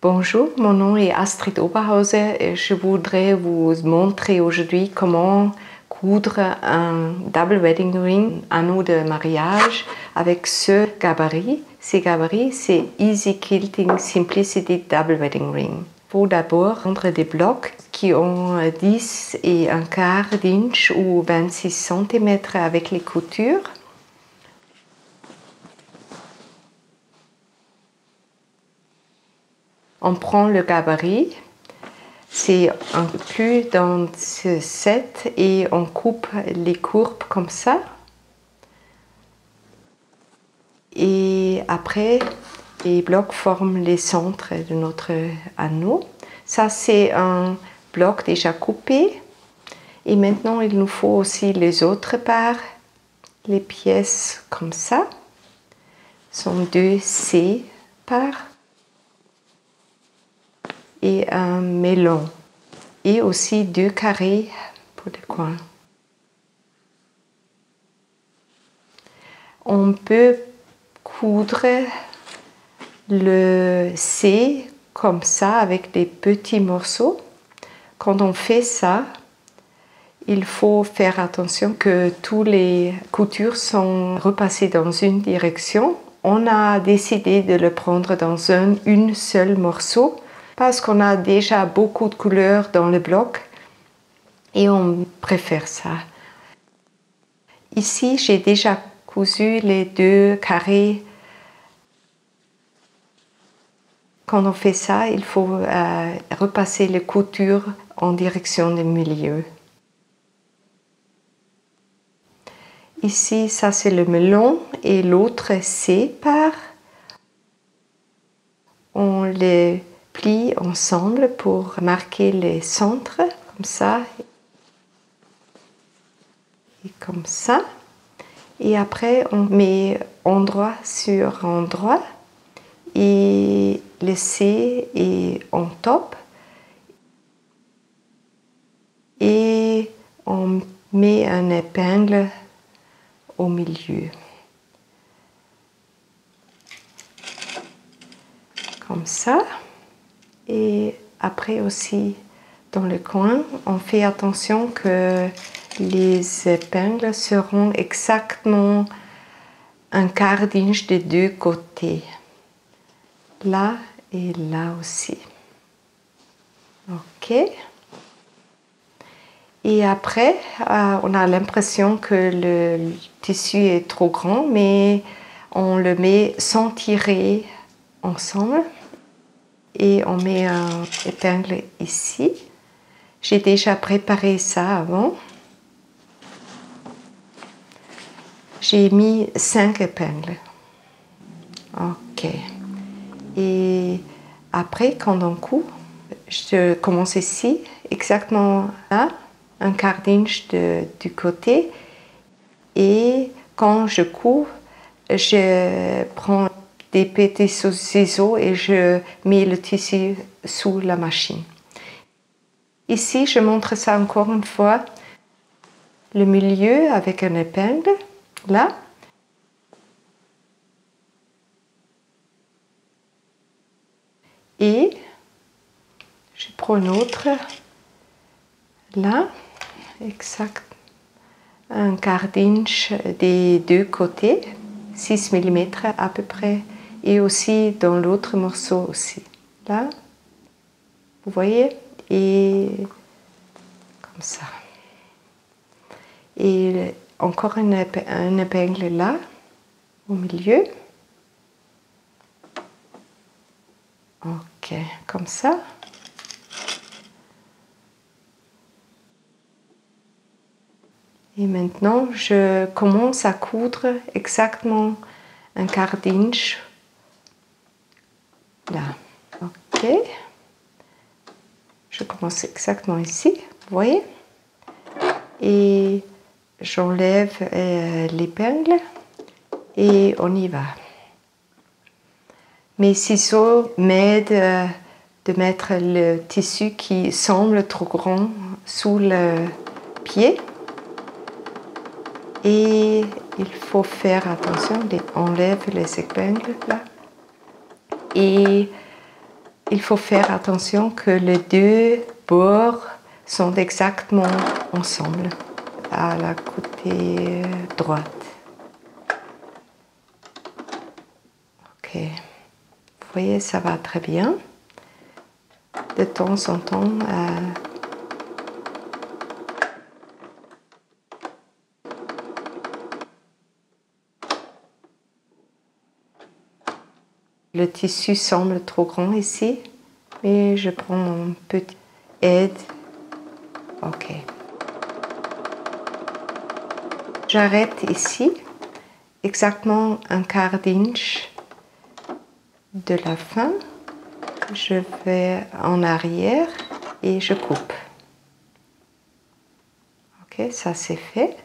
Bonjour, mon nom est Astrid Oberhauser et je voudrais vous montrer aujourd'hui comment coudre un double wedding ring, anneau de mariage, avec ce gabarit. Ces gabarits, c'est Easy Quilting Simplicity Double Wedding Ring. Il faut d'abord prendre des blocs qui ont 10 et un quart d'inch ou 26 cm avec les coutures. On prend le gabarit, c'est inclus dans ce set et on coupe les courbes comme ça. Et après, les blocs forment les centres de notre anneau. Ça, c'est un bloc déjà coupé. Et maintenant, il nous faut aussi les autres parts, les pièces comme ça. Ce sont 2 C parts. Et un melon et aussi 2 carrés pour les coins. On peut coudre le C comme ça avec des petits morceaux. Quand on fait ça, il faut faire attention que toutes les coutures sont repassées dans une direction. On a décidé de le prendre dans un seul morceau parce qu'on a déjà beaucoup de couleurs dans le bloc et on préfère ça. Ici, j'ai déjà cousu les 2 carrés. Quand on fait ça, il faut repasser les coutures en direction du milieu. Ici, ça c'est le melon et l'autre C part. On les plie ensemble pour marquer les centres, comme ça et comme ça. Et après, on met endroit sur endroit et le C est en top. Et on met une épingle au milieu. Comme ça. Et après aussi, dans le coin, on fait attention que les épingles seront exactement un quart d'inch des 2 côtés. Là et là aussi. Ok. Et après, on a l'impression que le tissu est trop grand, mais on le met sans tirer ensemble. Et on met un épingle ici. J'ai déjà préparé ça avant. J'ai mis 5 épingles. Ok. Et après, quand on coupe, je commence ici, exactement là, un quart d'inch du côté. Et quand je coupe, je prends des petits ciseaux et je mets le tissu sous la machine. Ici, je montre ça encore une fois. Le milieu avec une épingle, là. Et je prends une autre, là, exact, un quart d'inch des 2 côtés, 6 mm à peu près. Et aussi dans l'autre morceau aussi. Là, vous voyez, et comme ça. Et encore une épingle là, au milieu. Ok, comme ça. Et maintenant, je commence à coudre exactement un quart d'inch. Là, ok. Je commence exactement ici, vous voyez. Et j'enlève l'épingle et on y va. Mes ciseaux m'aident de mettre le tissu qui semble trop grand sous le pied. Et il faut faire attention, on enlève les épingles là. Et il faut faire attention que les deux bords sont exactement ensemble à la côté droite. Ok, vous voyez, ça va très bien. De temps en temps, le tissu semble trop grand ici, mais je prends mon petit aide. Ok. J'arrête ici, exactement un quart d'inch de la fin. Je vais en arrière et je coupe. Ok, ça c'est fait.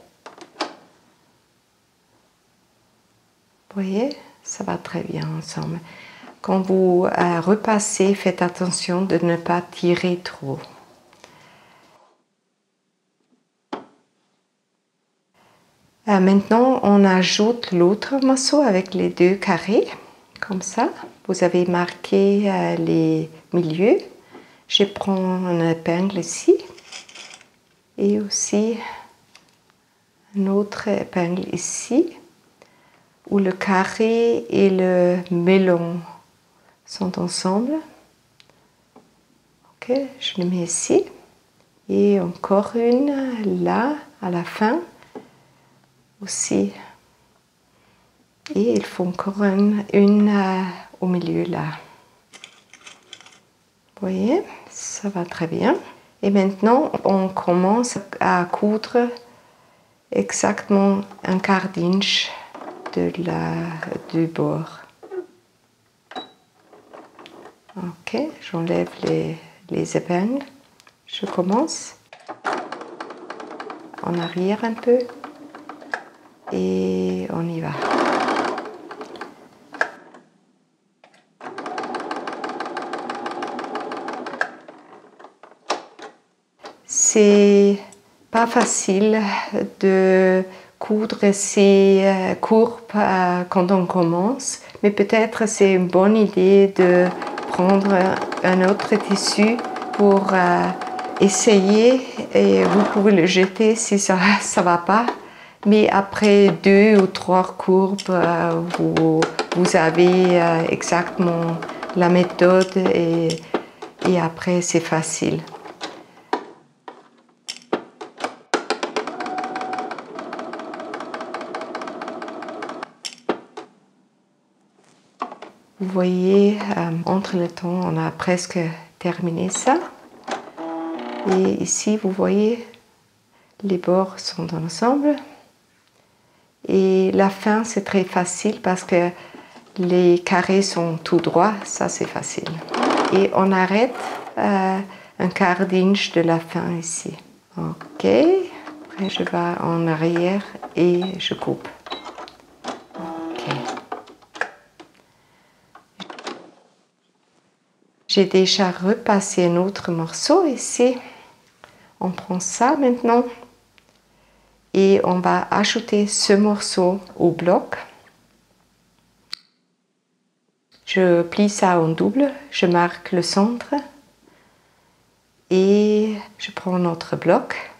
Vous voyez, ça va très bien ensemble. Quand vous repassez, faites attention de ne pas tirer trop. Maintenant, on ajoute l'autre morceau avec les deux carrés, comme ça. Vous avez marqué les milieux. Je prends une épingle ici et aussi une autre épingle ici, où le carré et le melon sont ensemble. Ok, je le mets ici. Et encore une là, à la fin aussi. Et il faut encore une au milieu là. Vous voyez, ça va très bien. Et maintenant, on commence à coudre exactement un quart d'inch du bord. Ok, j'enlève les épingles. Je commence en arrière un peu et on y va. C'est pas facile de coudre ces courbes quand on commence, mais peut-être c'est une bonne idée de prendre un autre tissu pour essayer, et vous pouvez le jeter si ça va pas. Mais après 2 ou 3 courbes, vous avez exactement la méthode et après c'est facile. Vous voyez, entre le temps, on a presque terminé ça. Et ici, vous voyez, les bords sont ensemble. Et la fin, c'est très facile parce que les carrés sont tout droits. Ça, c'est facile. Et on arrête un quart d'inch de la fin ici. Ok. Après, je vais en arrière et je coupe. J'ai déjà repassé un autre morceau ici. On prend ça maintenant et on va ajouter ce morceau au bloc. Je plie ça en double, je marque le centre et je prends notre bloc.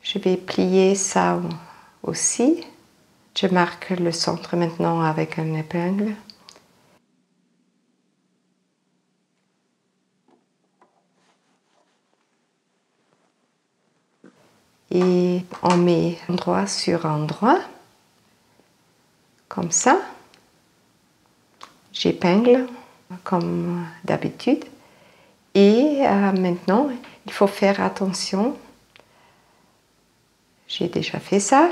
Je vais plier ça aussi. Je marque le centre maintenant avec une épingle. Et on met endroit sur endroit, comme ça. J'épingle comme d'habitude. Et maintenant, il faut faire attention. J'ai déjà fait ça.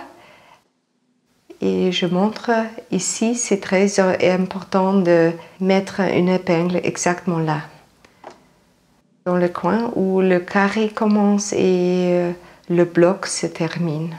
Et je montre ici, c'est très important de mettre une épingle exactement là. Dans le coin où le carré commence et le bloc se termine.